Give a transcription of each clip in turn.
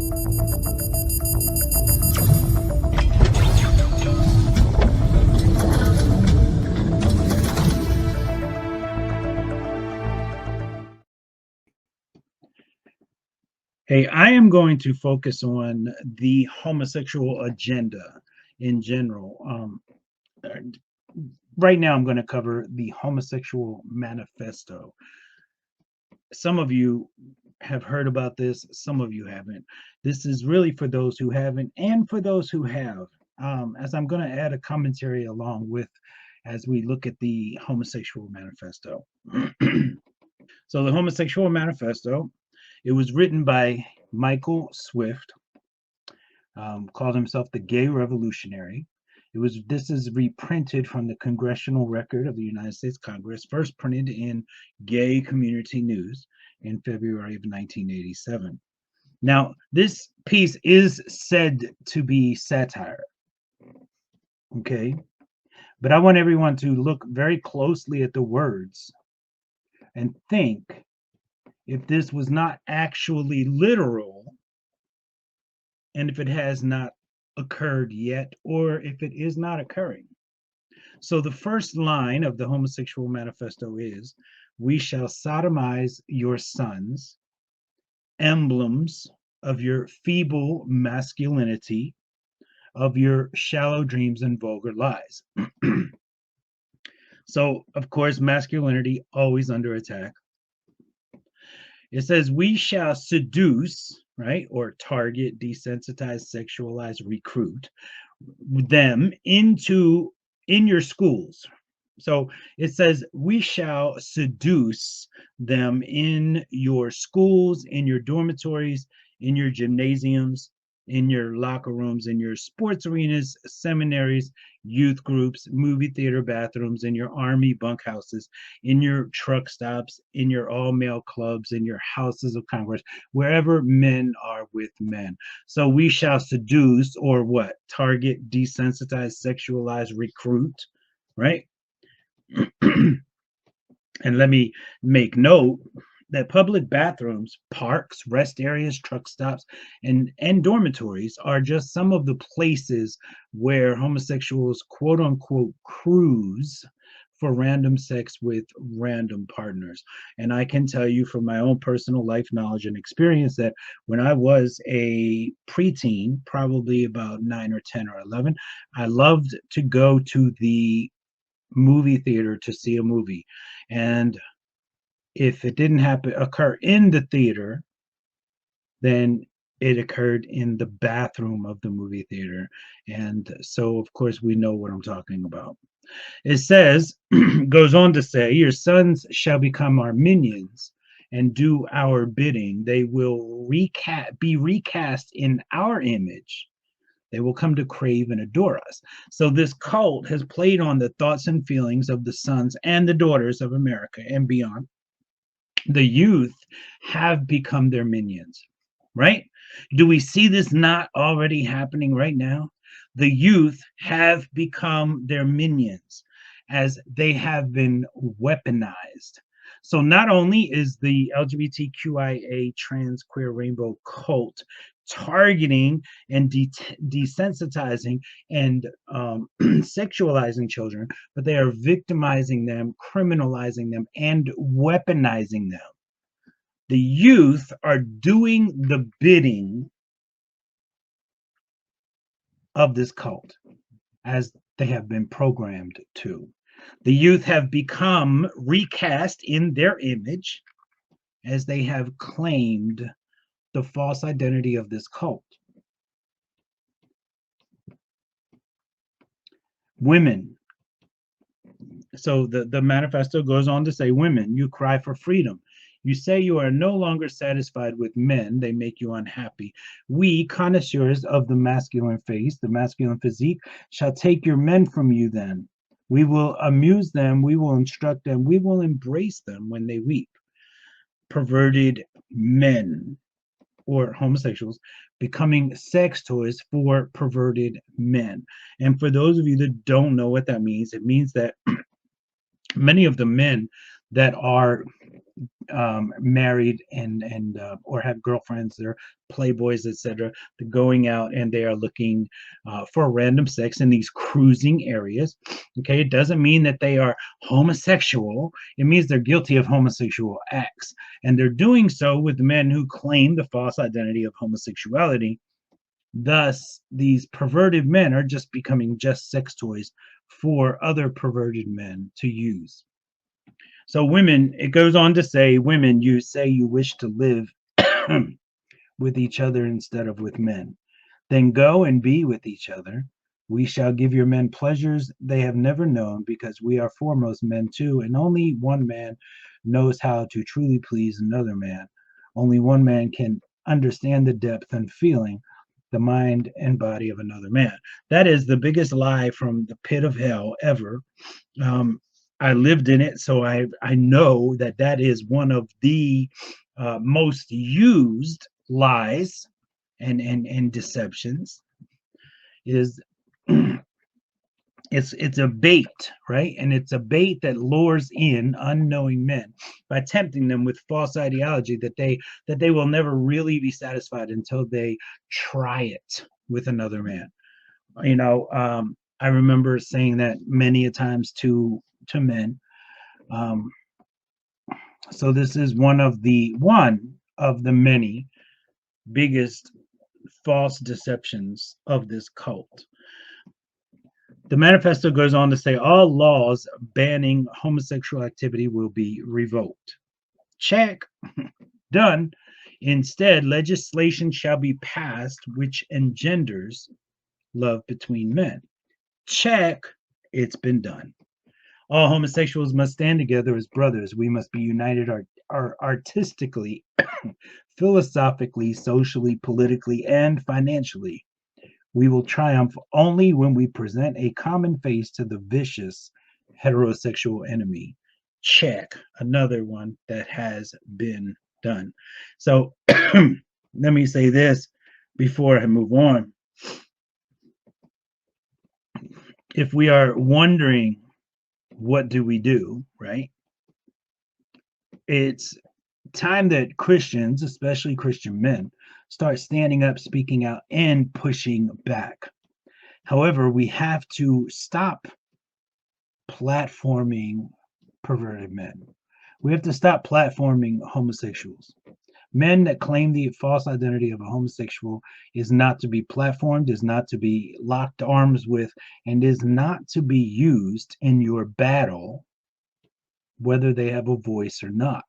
Hey, I am going to focus on the homosexual agenda in general. Uh, right now, I'm going to cover the Homosexual Manifesto. Some of you have heard about this, some of you haven't. This is really for those who haven't and for those who have, as I'm going to add a commentary along with as we look at the Homosexual Manifesto. So, the Homosexual Manifesto, it was written by Michael Swift, called himself the Gay Revolutionary. This is reprinted from the Congressional Record of the United States Congress, first printed in Gay Community News in February of 1987. Now, this piece is said to be satire, okay? But I want everyone to look very closely at the words and think if this was not actually literal and if it has not occurred yet, or if it is not occurring. So the first line of the Homosexual Manifesto is, "We shall sodomize your sons, emblems of your feeble masculinity, of your shallow dreams and vulgar lies." So, of course, masculinity always under attack. It says, "We shall seduce," right, or target, desensitize, sexualize, recruit them in your schools. So it says, "We shall seduce them in your schools, in your dormitories, in your gymnasiums, in your locker rooms, in your sports arenas, seminaries, youth groups, movie theater bathrooms, in your army bunkhouses, in your truck stops, in your all-male clubs, in your houses of Congress, wherever men are with men." So we shall seduce, or what? Target, desensitize, sexualize, recruit, right? And let me make note that public bathrooms, parks, rest areas, truck stops, and dormitories are just some of the places where homosexuals, quote unquote, cruise for random sex with random partners. And I can tell you from my own personal life knowledge and experience that when I was a preteen, probably about 9 or 10 or 11, I loved to go to the movie theater to see a movie. And if it didn't occur in the theater, then it occurred in the bathroom of the movie theater. And so, of course, we know what I'm talking about. It says, goes on to say, "Your sons shall become our minions and do our bidding. They will be recast in our image. They will come to crave and adore us." So this cult has played on the thoughts and feelings of the sons and the daughters of America and beyond. The youth have become their minions, right? Do we see this not already happening right now? The youth have become their minions as they have been weaponized. So not only is the LGBTQIA trans queer rainbow cult targeting and desensitizing and sexualizing children, but they are victimizing them, criminalizing them, and weaponizing them. The youth are doing the bidding of this cult as they have been programmed to. The youth have become recast in their image as they have claimed the false identity of this cult. Women. So the manifesto goes on to say, "Women, you cry for freedom. You say you are no longer satisfied with men, they make you unhappy. We, connoisseurs of the masculine face, the masculine physique, shall take your men from you then. We will amuse them, we will instruct them, we will embrace them when they weep." Perverted men, or homosexuals, becoming sex toys for perverted men. And for those of you that don't know what that means, it means that many of the men that are married and or have girlfriends, they're playboys, etc. They're going out and they are looking for random sex in these cruising areas. Okay, it doesn't mean that they are homosexual. It means they're guilty of homosexual acts, and they're doing so with men who claim the false identity of homosexuality. Thus, these perverted men are just becoming just sex toys for other perverted men to use. So, women, it goes on to say, women, you say you wish to live with each other instead of with men. Then go and be with each other. We shall give your men pleasures they have never known, because we are foremost men too, and only one man knows how to truly please another man. Only one man can understand the depth and feeling, the mind and body of another man. That is the biggest lie from the pit of hell ever. Um, I lived in it, so I know that that is one of the most used lies and deceptions. Is it's a bait, right? And it's a bait that lures in unknowing men by tempting them with false ideology that they will never really be satisfied until they try it with another man. You know, I remember saying that many a times to men. Um, so this is one of the many biggest false deceptions of this cult. The manifesto goes on to say all laws banning homosexual activity will be revoked. Check. Done. Instead, legislation shall be passed which engenders love between men. Check. It's been done. All homosexuals must stand together as brothers. We must be united artistically, philosophically, socially, politically, and financially. We will triumph only when we present a common face to the vicious heterosexual enemy. Check. Another one that has been done. So let me say this before I move on. If we are wondering, what do we do, right? It's time that Christians, especially Christian men, start standing up, speaking out, and pushing back. However, we have to stop platforming perverted men. We have to stop platforming homosexuals. Men that claim the false identity of a homosexual is not to be platformed, is not to be locked arms with, and is not to be used in your battle, whether they have a voice or not.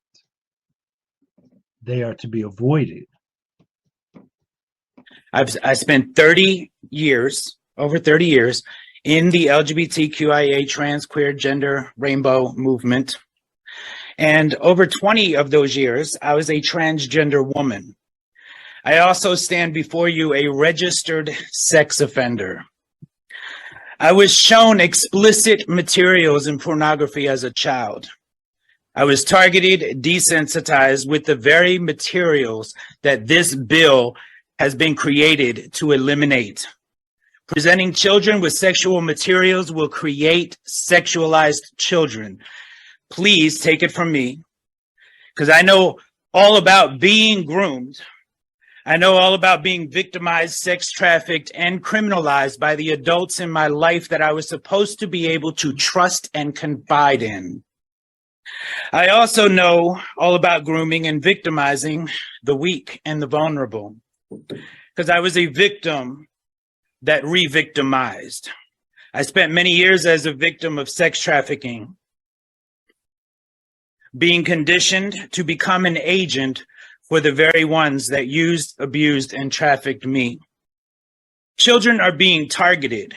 They are to be avoided. I spent 30 years, over 30 years, in the lgbTQIA, trans, queer, gender, rainbow movement. And over 20 of those years, I was a transgender woman. I also stand before you a registered sex offender. I was shown explicit materials and pornography as a child. I was targeted, desensitized with the very materials that this bill has been created to eliminate. Presenting children with sexual materials will create sexualized children. Please take it from me, because I know all about being groomed. I know all about being victimized, sex trafficked, and criminalized by the adults in my life that I was supposed to be able to trust and confide in. I also know all about grooming and victimizing the weak and the vulnerable, because I was a victim that re-victimized. I spent many years as a victim of sex trafficking, being conditioned to become an agent for the very ones that used, abused, and trafficked me. Children are being targeted.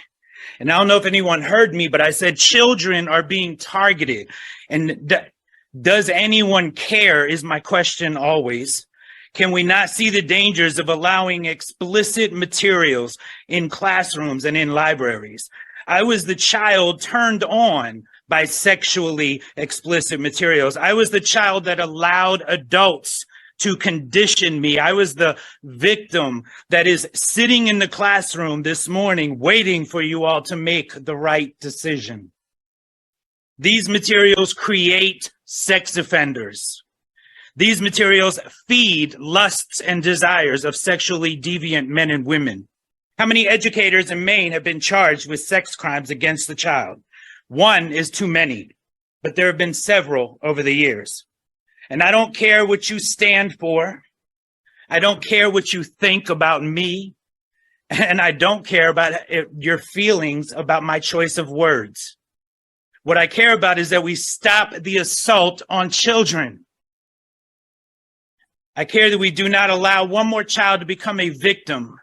And I don't know if anyone heard me, but I said children are being targeted. And does anyone care is my question always. Can we not see the dangers of allowing explicit materials in classrooms and in libraries? I was the child turned on by sexually explicit materials. I was the child that allowed adults to condition me. I was the victim that is sitting in the classroom this morning waiting for you all to make the right decision. These materials create sex offenders. These materials feed lusts and desires of sexually deviant men and women. How many educators in Maine have been charged with sex crimes against the child? One is too many, but there have been several over the years. And I don't care what you stand for. I don't care what you think about me. And I don't care about your feelings about my choice of words. What I care about is that we stop the assault on children. I care that we do not allow one more child to become a victim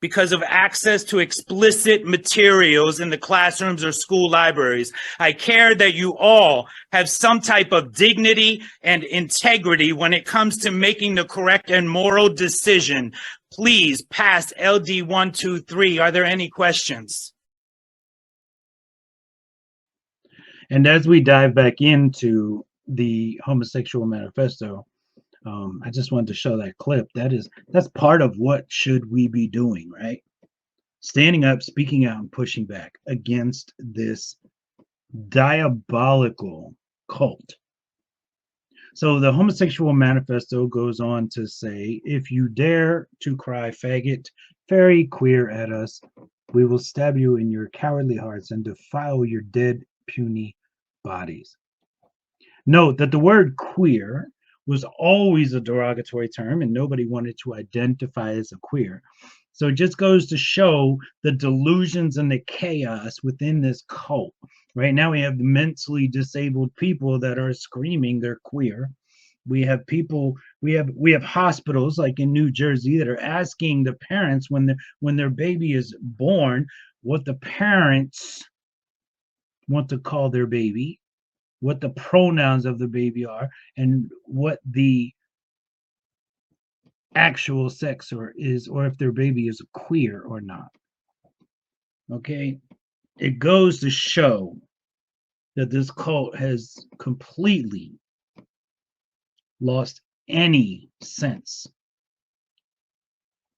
because of access to explicit materials in the classrooms or school libraries. I care that you all have some type of dignity and integrity when it comes to making the correct and moral decision. Please pass LD 123. Are there any questions? And as we dive back into the Homosexual Manifesto, I just wanted to show that clip. That's part of what should we be doing, right? Standing up, speaking out, and pushing back against this diabolical cult. So the Homosexual Manifesto goes on to say, if you dare to cry faggot, fairy, queer at us, we will stab you in your cowardly hearts and defile your dead, puny bodies. Note that the word queer was always a derogatory term and nobody wanted to identify as a queer. So it just goes to show the delusions and the chaos within this cult. Right now we have mentally disabled people that are screaming they're queer. We have people, we have hospitals like in New Jersey that are asking the parents when their baby is born what the parents want to call their baby, what the pronouns of the baby are, and what the actual sex or if their baby is queer or not. Okay, it goes to show that this cult has completely lost any sense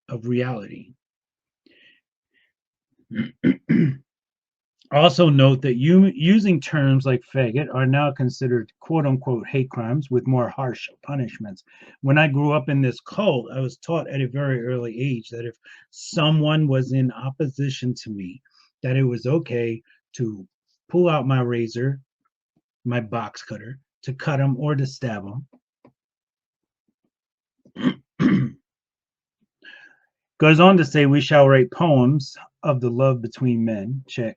of reality. Also note that using terms like faggot are now considered quote unquote hate crimes with more harsh punishments. When I grew up in this cult, I was taught at a very early age that if someone was in opposition to me, that it was okay to pull out my razor, my box cutter, to cut them or to stab them. Goes on to say, we shall write poems of the love between men. Check.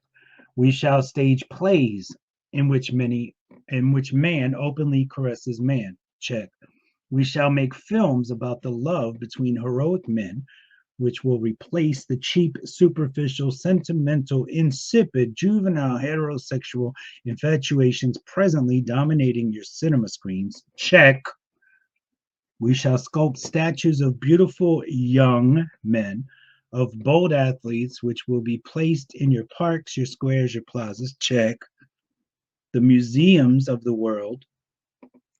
We shall stage plays in which man openly caresses man. Check. We shall make films about the love between heroic men, which will replace the cheap, superficial, sentimental, insipid, juvenile, heterosexual infatuations presently dominating your cinema screens. Check. We shall sculpt statues of beautiful young men, of bold athletes, which will be placed in your parks, your squares, your plazas. Check. The museums of the world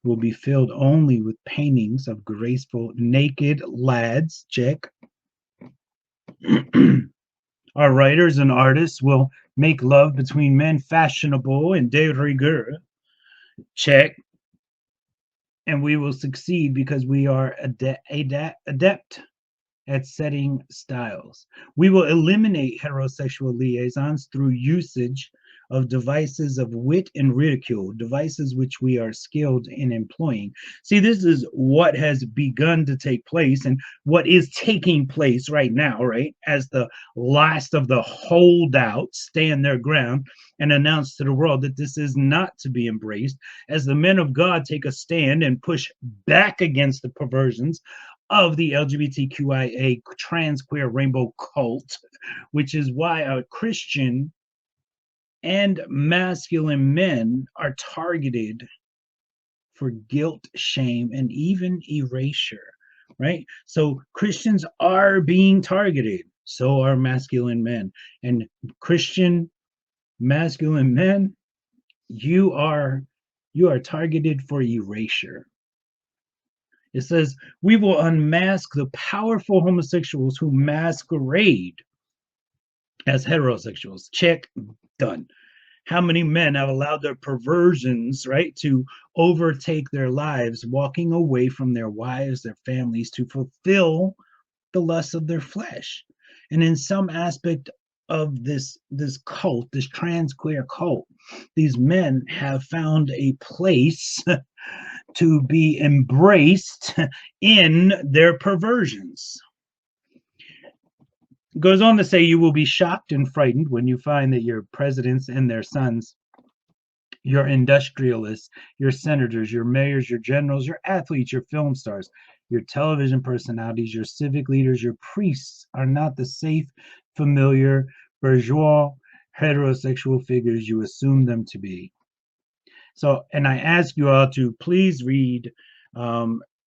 will be filled only with paintings of graceful, naked lads. Check. Our writers and artists will make love between men fashionable and de rigueur. Check. And we will succeed because we are adept at setting styles. We will eliminate heterosexual liaisons through usage of devices of wit and ridicule, devices which we are skilled in employing. See, this is what has begun to take place and what is taking place right now, right? As the last of the holdouts stand their ground and announce to the world that this is not to be embraced, as the men of God take a stand and push back against the perversions of the lgbTQIA trans queer rainbow cult, which is why a Christian and masculine men are targeted for guilt, shame, and even erasure, right? So Christians are being targeted, so are masculine men. And Christian masculine men, you are targeted for erasure. It says, we will unmask the powerful homosexuals who masquerade as heterosexuals. Check, done. How many men have allowed their perversions, right, to overtake their lives, walking away from their wives, their families, to fulfill the lusts of their flesh? And in some aspect of this cult, this trans queer cult, these men have found a place to be embraced in their perversions. Goes on to say, you will be shocked and frightened when you find that your presidents and their sons, your industrialists, your senators, your mayors, your generals, your athletes, your film stars, your television personalities, your civic leaders, your priests are not the safe, familiar, bourgeois, heterosexual figures you assume them to be. So, and I ask you all to please read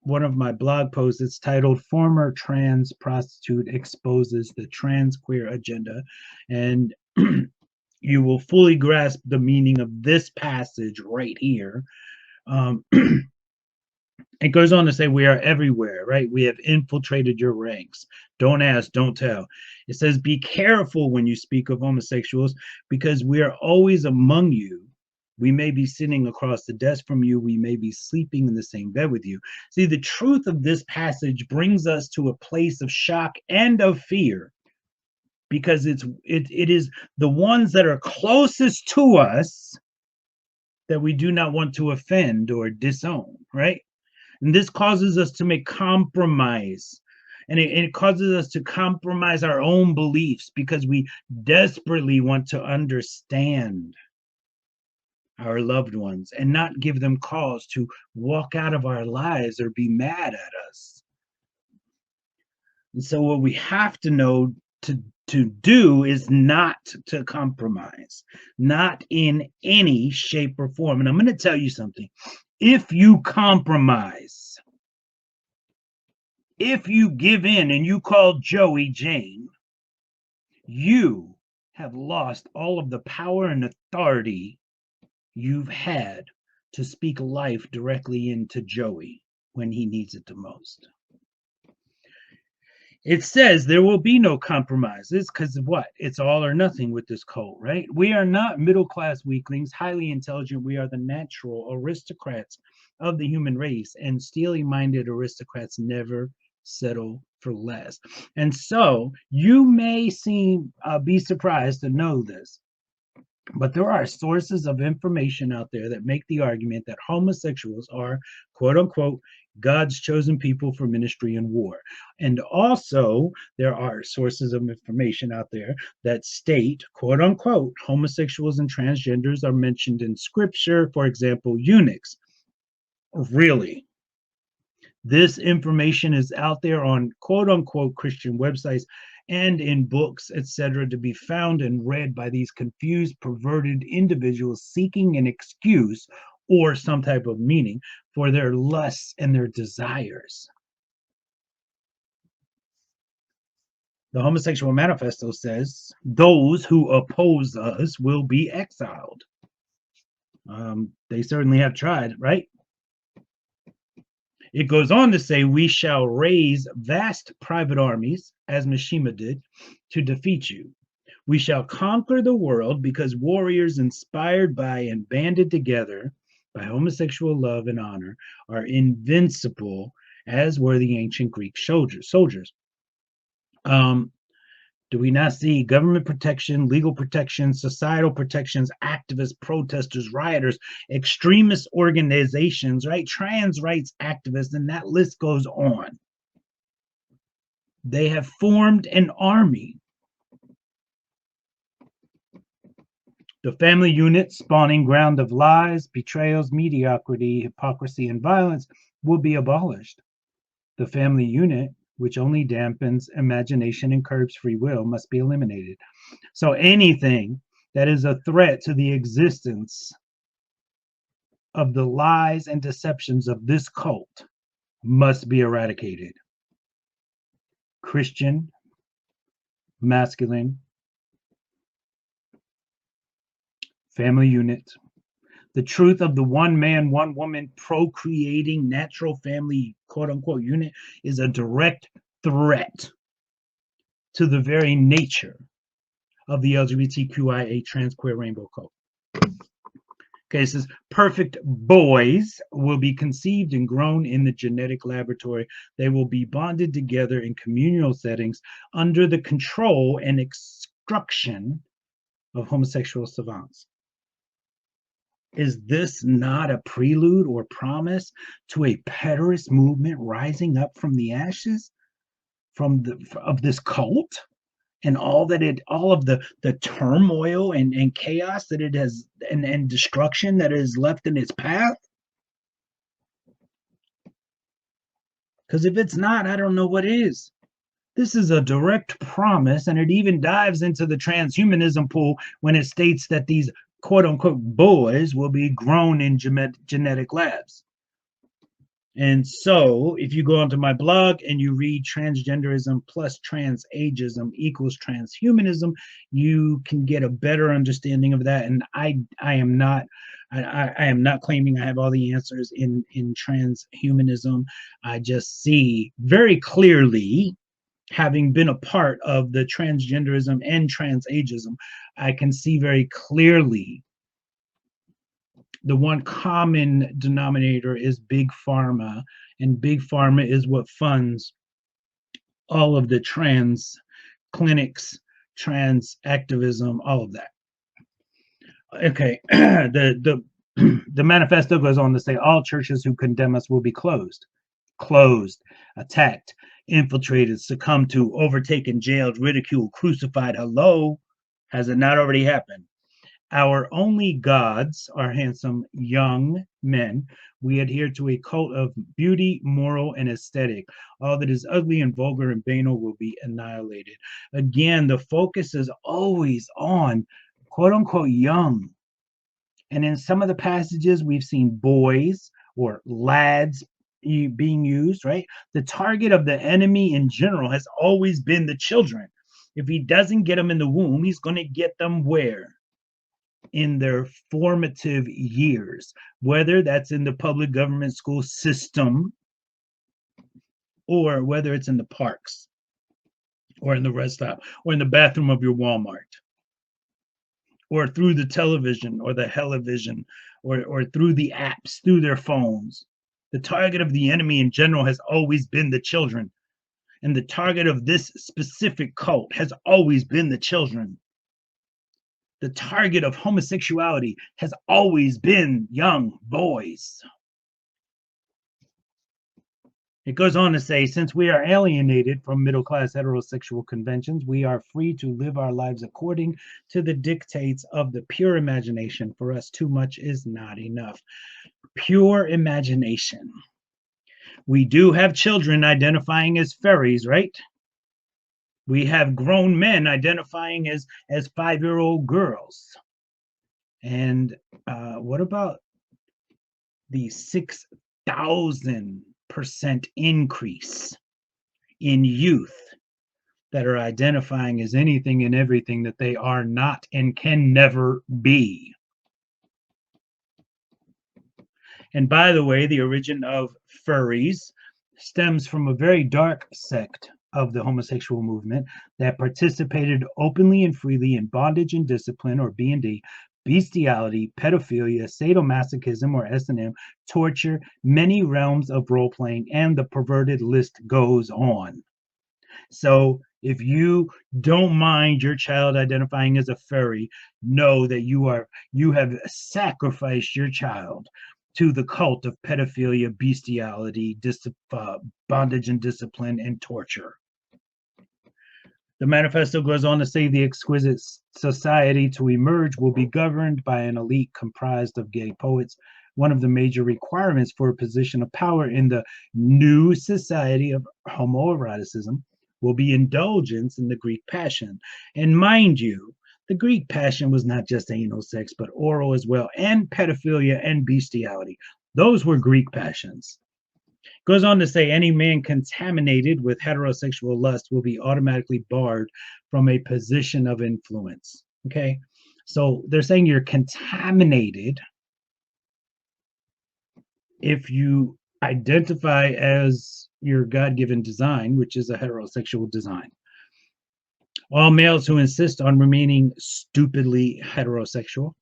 one of my blog posts. It's titled Former Trans Prostitute Exposes the Trans Queer Agenda. And you will fully grasp the meaning of this passage right here. It goes on to say, we are everywhere, right? We have infiltrated your ranks. Don't ask, don't tell. It says, be careful when you speak of homosexuals because we are always among you. We may be sitting across the desk from you. We may be sleeping in the same bed with you. See, the truth of this passage brings us to a place of shock and of fear because it is the ones that are closest to us that we do not want to offend or disown, right? And this causes us to make compromise. And it causes us to compromise our own beliefs because we desperately want to understand our loved ones and not give them cause to walk out of our lives or be mad at us. And so what we have to know to do is not to compromise, not in any shape or form. And I'm going to tell you something. If you compromise, if you give in and you call Joey Jane, you have lost all of the power and authority you've had to speak life directly into Joey when he needs it the most. It says there will be no compromises because of what? It's all or nothing with this cult, right? We are not middle class weaklings, highly intelligent. We are the natural aristocrats of the human race, and steely minded aristocrats never settle for less. And so you may be surprised to know this, but there are sources of information out there that make the argument that homosexuals are, quote unquote, God's chosen people for ministry and war. And also, there are sources of information out there that state, quote unquote, homosexuals and transgenders are mentioned in scripture, for example, eunuchs. Really? This information is out there on quote unquote Christian websites and in books, etc., to be found and read by these confused, perverted individuals seeking an excuse or some type of meaning for their lusts and their desires. The Homosexual Manifesto says those who oppose us will be exiled. They certainly have tried, right? It goes on to say, we shall raise vast private armies, as Mishima did, to defeat you. We shall conquer the world because warriors inspired by and banded together by homosexual love and honor are invincible, as were the ancient Greek soldiers. Do we not see government protection, legal protection, societal protections, activists, protesters, rioters, extremist organizations, right? Trans rights activists, and that list goes on. They have formed an army. The family unit, spawning ground of lies, betrayals, mediocrity, hypocrisy, and violence, will be abolished. The family unit, which only dampens imagination and curbs free will, must be eliminated. So anything that is a threat to the existence of the lies and deceptions of this cult must be eradicated. Christian, masculine, family unit. The truth of the one man, one woman procreating natural family, quote unquote, unit is a direct threat to the very nature of the lgbTQIA trans queer rainbow cult. Okay, it says perfect boys will be conceived and grown in the genetic laboratory. They will be bonded together in communal settings under the control and instruction of homosexual savants. Is this not a prelude or promise to a pederast movement rising up from the ashes of this cult? And all of the turmoil and chaos that it has and destruction that is left in its path? Because if it's not, I don't know what is. This is a direct promise, and it even dives into the transhumanism pool when it states that these quote unquote boys will be grown in genetic labs. And so, if you go onto my blog and you read transgenderism plus transageism equals transhumanism, you can get a better understanding of that. And I am not claiming I have all the answers in transhumanism. I just see very clearly, having been a part of the transgenderism and transageism, I can see very clearly the one common denominator is big pharma, and big pharma is what funds all of the trans clinics, trans activism, all of that. Okay, the manifesto goes on to say all churches who condemn us will be closed, attacked, infiltrated, succumbed to, overtaken, jailed, ridiculed, crucified. Hello, has it not already happened? Our only gods are handsome young men. We adhere to a cult of beauty, moral, and aesthetic. All that is ugly and vulgar and banal will be annihilated. Again, the focus is always on quote unquote young. And in some of the passages, we've seen boys or lads being used, right? The target of the enemy in general has always been the children. If he doesn't get them in the womb, he's going to get them where? In their formative years, whether that's in the public government school system or whether it's in the parks or in the rest stop or in the bathroom of your Walmart or through the television or the television or through the apps, through their phones. The target of the enemy in general has always been the children. And the target of this specific cult has always been the children. The target of homosexuality has always been young boys. It goes on to say, since we are alienated from middle-class heterosexual conventions, we are free to live our lives according to the dictates of the pure imagination. For us, too much is not enough. Pure imagination. We do have children identifying as furries, right? We have grown men identifying as 5-year-old girls. And what about the 6,000% increase in youth that are identifying as anything and everything that they are not and can never be? And by the way, the origin of furries stems from a very dark sect of the homosexual movement that participated openly and freely in bondage and discipline, or B&D, bestiality, pedophilia, sadomasochism, or S&M, torture, many realms of role-playing, and the perverted list goes on. So if you don't mind your child identifying as a furry, know that you have sacrificed your child to the cult of pedophilia, bestiality, bondage and discipline, and torture. The manifesto goes on to say the exquisite society to emerge will be governed by an elite comprised of gay poets. One of the major requirements for a position of power in the new society of homoeroticism will be indulgence in the Greek passion. And mind you, the Greek passion was not just anal sex, but oral as well, and pedophilia and bestiality. Those were Greek passions. Goes on to say any man contaminated with heterosexual lust will be automatically barred from a position of influence. Okay, so they're saying you're contaminated if you identify as your God-given design, which is a heterosexual design. All males who insist on remaining stupidly heterosexual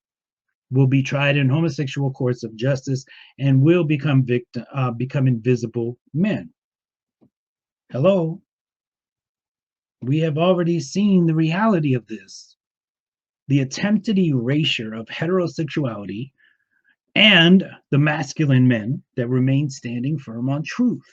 will be tried in homosexual courts of justice and will become invisible men. Hello? We have already seen the reality of this. The attempted erasure of heterosexuality and the masculine men that remain standing firm on truth.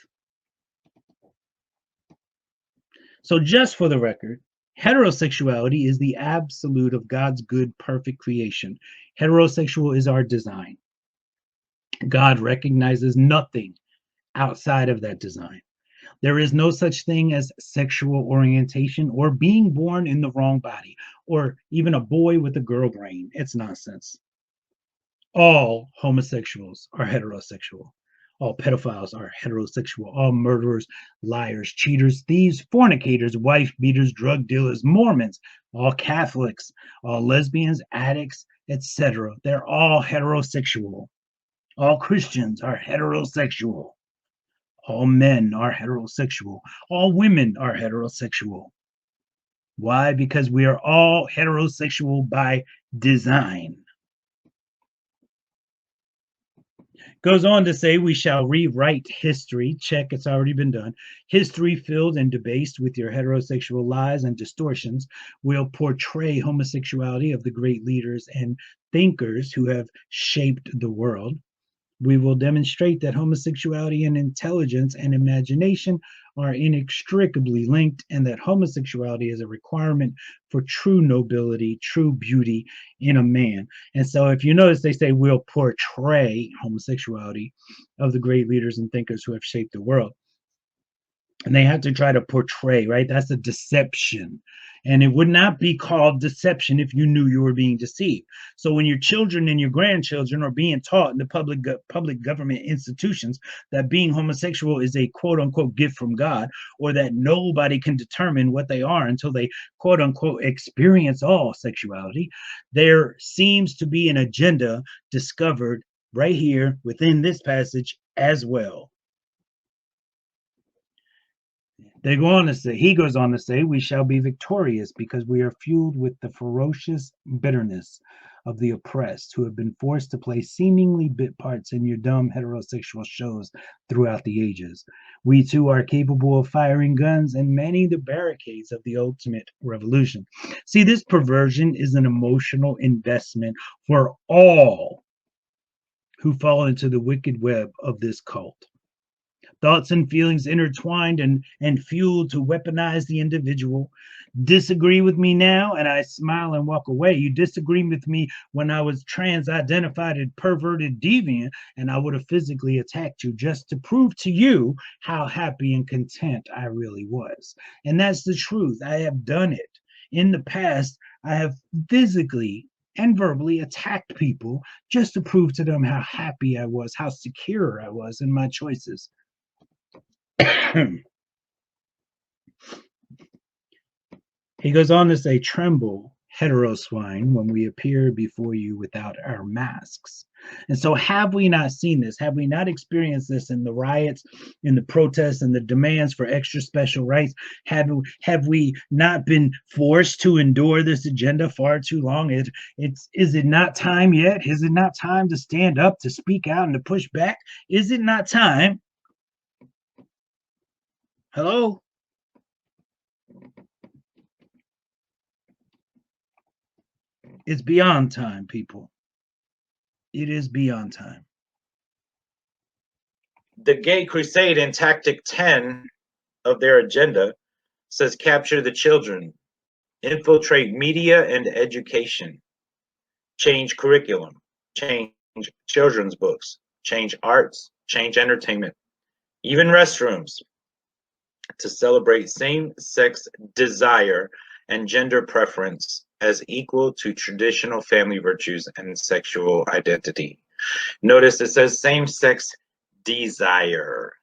So, just for the record, heterosexuality is the absolute of God's good, perfect creation. Heterosexual is our design. God recognizes nothing outside of that design. There is no such thing as sexual orientation or being born in the wrong body or even a boy with a girl brain. It's nonsense. All homosexuals are heterosexual. All pedophiles are heterosexual. All murderers, liars, cheaters, thieves, fornicators, wife beaters, drug dealers, Mormons, all Catholics, all lesbians, addicts, etc. They're all heterosexual. All Christians are heterosexual. All men are heterosexual. All women are heterosexual. Why? Because we are all heterosexual by design. Goes on to say, we shall rewrite history. Check, it's already been done. History filled and debased with your heterosexual lies and distortions will portray homosexuality of the great leaders and thinkers who have shaped the world. We will demonstrate that homosexuality and intelligence and imagination are inextricably linked, and that homosexuality is a requirement for true nobility, true beauty in a man. And so, if you notice, they say we'll portray homosexuality of the great leaders and thinkers who have shaped the world. And they have to try to portray, right? That's a deception. And it would not be called deception if you knew you were being deceived. So when your children and your grandchildren are being taught in the public government institutions that being homosexual is a quote unquote gift from God, or that nobody can determine what they are until they quote unquote experience all sexuality, there seems to be an agenda discovered right here within this passage as well. They go on to say, he goes on to say, we shall be victorious because we are fueled with the ferocious bitterness of the oppressed who have been forced to play seemingly bit parts in your dumb heterosexual shows throughout the ages. We too are capable of firing guns and manning the barricades of the ultimate revolution. See, this perversion is an emotional investment for all who fall into the wicked web of this cult. Thoughts and feelings intertwined and fueled to weaponize the individual. Disagree with me now, and I smile and walk away. You disagree with me when I was trans-identified and perverted deviant, and I would have physically attacked you just to prove to you how happy and content I really was. And that's the truth. I have done it. In the past, I have physically and verbally attacked people just to prove to them how happy I was, how secure I was in my choices. He goes on to say, tremble, hetero swine, when we appear before you without our masks. And so, have we not seen this? Have we not experienced this in the riots, in the protests, and the demands for extra special rights? Have we not been forced to endure this agenda far too long? Is it not time yet? Is it not time to stand up, to speak out, and to push back? Is it not time? Hello? It's beyond time, people. It is beyond time. The Gay Crusade in Tactic 10 of their agenda says capture the children, infiltrate media and education, change curriculum, change children's books, change arts, change entertainment, even restrooms, to celebrate same-sex desire and gender preference as equal to traditional family virtues and sexual identity. Notice it says same-sex desire.